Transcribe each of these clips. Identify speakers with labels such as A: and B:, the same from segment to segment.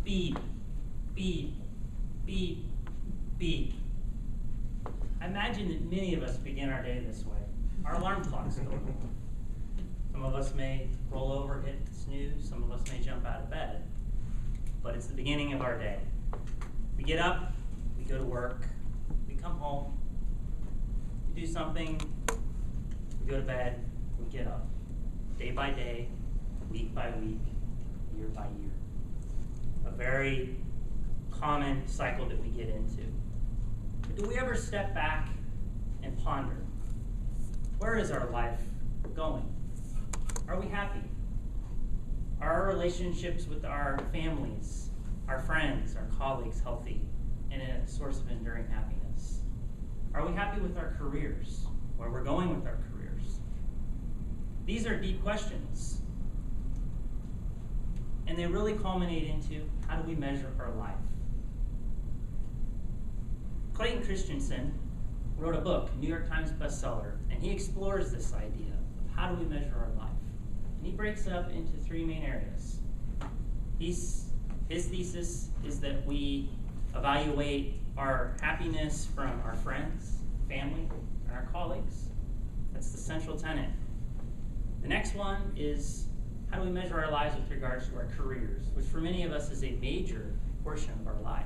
A: beep, beep, beep, beep. I imagine that many of us begin our day this way. Our alarm clocks go off. Some of us may roll over, hit snooze. Some of us may jump out of bed. But it's the beginning of our day. We get up, we go to work, we come home, we do something, we go to bed, we get up. Day by day, week by week, year by year. A very common cycle that we get into. But do we ever step back and ponder? Where is our life going? Are we happy? Are our relationships with our families, our friends, our colleagues healthy and a source of enduring happiness? Are we happy with our careers, where we're going with our careers? These are deep questions. And they really culminate into, how do we measure our life? Clayton Christensen wrote a book, New York Times bestseller, and he explores this idea of how do we measure our life. And he breaks it up into three main areas. His thesis is that we evaluate our happiness from our friends, family, and our colleagues. That's the central tenet. The next one is, how do we measure our lives with regards to our careers, which for many of us is a major portion of our life.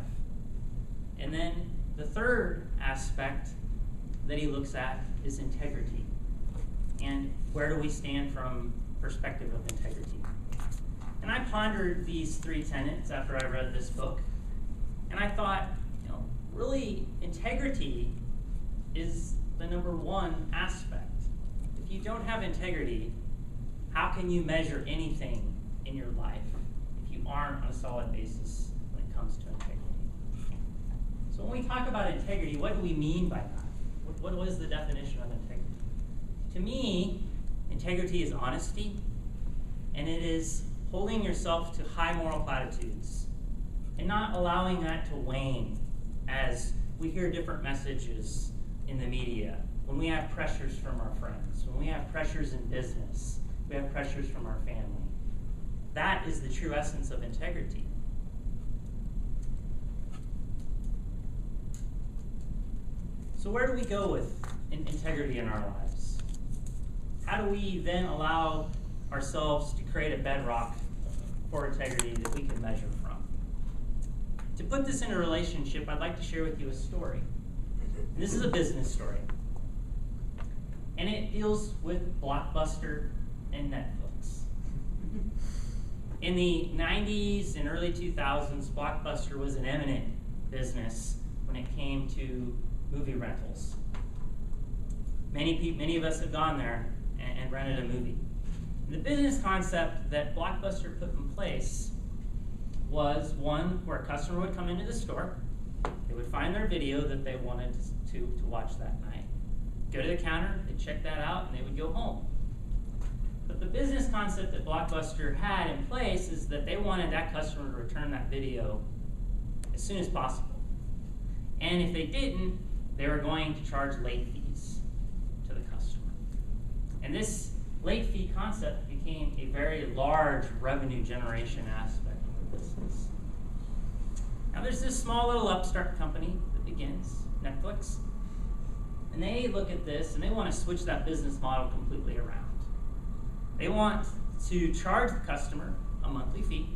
A: And then the third aspect that he looks at is integrity. And where do we stand from perspective of integrity? And I pondered these three tenets after I read this book. And I thought, really, integrity is the number one aspect. If you don't have integrity, how can you measure anything in your life if you aren't on a solid basis when it comes to integrity? So when we talk about integrity, what do we mean by that? What is the definition of integrity? To me, integrity is honesty, and it is holding yourself to high moral platitudes and not allowing that to wane as we hear different messages in the media, when we have pressures from our friends, when we have pressures in business, we have pressures from our family. That is the true essence of integrity. So where do we go with integrity in our lives? How do we then allow ourselves to create a bedrock for integrity that we can measure from? To put this in a relationship, I'd like to share with you a story. And this is a business story. And it deals with Blockbuster and Netflix. In the 90s and early 2000s, Blockbuster was an eminent business when it came to movie rentals. Many of us have gone there and rented a movie. The business concept that Blockbuster put in place was one where a customer would come into the store, they would find their video that they wanted to watch that night, go to the counter, they'd check that out, and they would go home. But the business concept that Blockbuster had in place is that they wanted that customer to return that video as soon as possible. And if they didn't, they were going to charge late fees to the customer. And this late fee concept became a very large revenue generation aspect of the business. Now there's this small little upstart company that begins, Netflix, and they look at this and they want to switch that business model completely around. They want to charge the customer a monthly fee,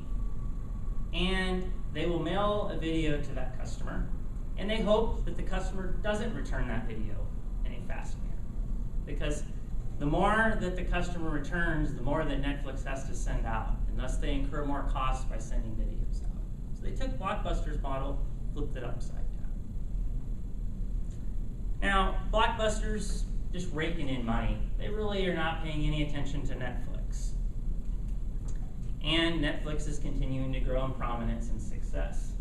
A: and they will mail a video to that customer, and they hope that the customer doesn't return that video in a fast manner. Because the more that the customer returns, the more that Netflix has to send out, and thus they incur more costs by sending videos out. So they took Blockbuster's model, flipped it upside down. Now, Blockbuster's just raking in money. They really are not paying any attention to Netflix. And Netflix is continuing to grow in prominence and success.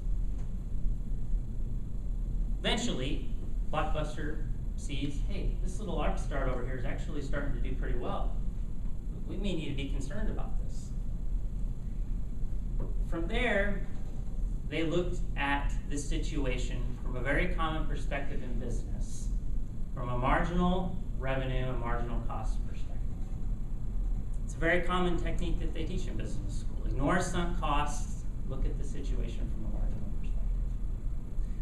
A: Eventually, Blockbuster sees, hey, this little upstart over here is actually starting to do pretty well. We may need to be concerned about this. From there, they looked at this situation from a very common perspective in business, from a marginal revenue and marginal cost perspective. It's a very common technique that they teach in business school. Ignore sunk costs look at the situation from a marginal perspective.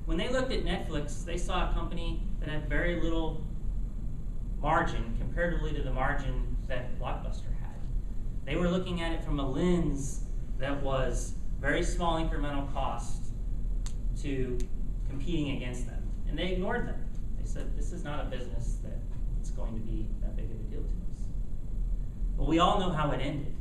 A: When they looked at Netflix, they saw a company that had very little margin comparatively to the margin that Blockbuster had. They were looking at it from a lens that was very small incremental cost to competing against them. And they ignored them. They said, this is not a business that it's going to be that big of a deal to us. But we all know how it ended.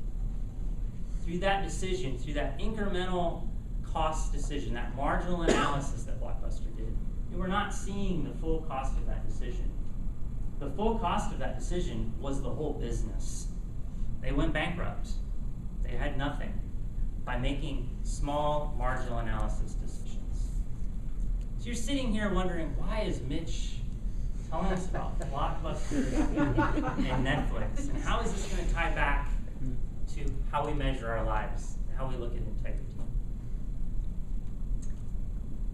A: Through that decision, through that incremental cost decision, that marginal analysis that Blockbuster did, we were not seeing the full cost of that decision. The full cost of that decision was the whole business. They went bankrupt. They had nothing by making small marginal analysis decisions. So you're sitting here wondering, why is Mitch telling us about Blockbuster and Netflix? And how is this going to tie back to how we measure our lives, how we look at integrity?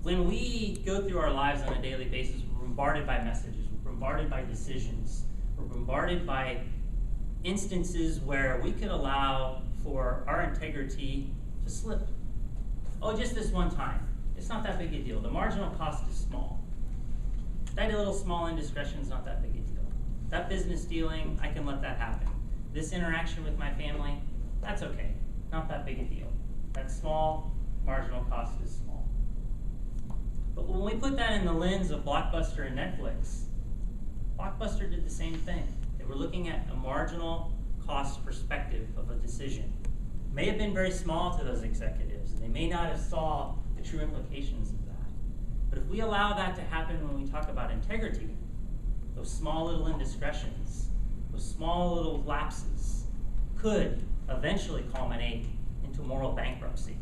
A: When we go through our lives on a daily basis, we're bombarded by messages, we're bombarded by decisions, we're bombarded by instances where we could allow for our integrity to slip. Oh, just this one time. It's not that big a deal. The marginal cost is small. That little small indiscretion is not that big a deal. That business dealing, I can let that happen. This interaction with my family, that's okay. Not that big a deal. That small marginal cost is small. But when we put that in the lens of Blockbuster and Netflix, Blockbuster did the same thing. They were looking at a marginal cost perspective of a decision. It may have been very small to those executives, and they may not have saw the true implications of that. But if we allow that to happen when we talk about integrity, those small little indiscretions, those small little lapses could eventually culminate into moral bankruptcy.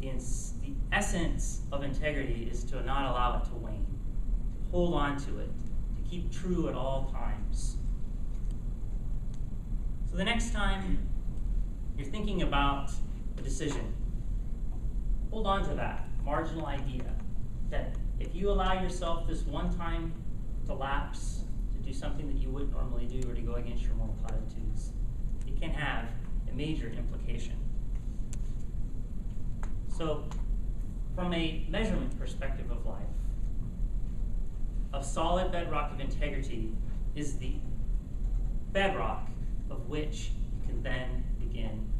A: The essence of integrity is to not allow it to wane, to hold on to it, to keep true at all times. So the next time you're thinking about a decision, hold on to that marginal idea that if you allow yourself this one time to lapse, to do something that you wouldn't normally do, or to go against your moral platitudes, it can have a major implication. So, from a measurement perspective of life, a solid bedrock of integrity is the bedrock of which you can then begin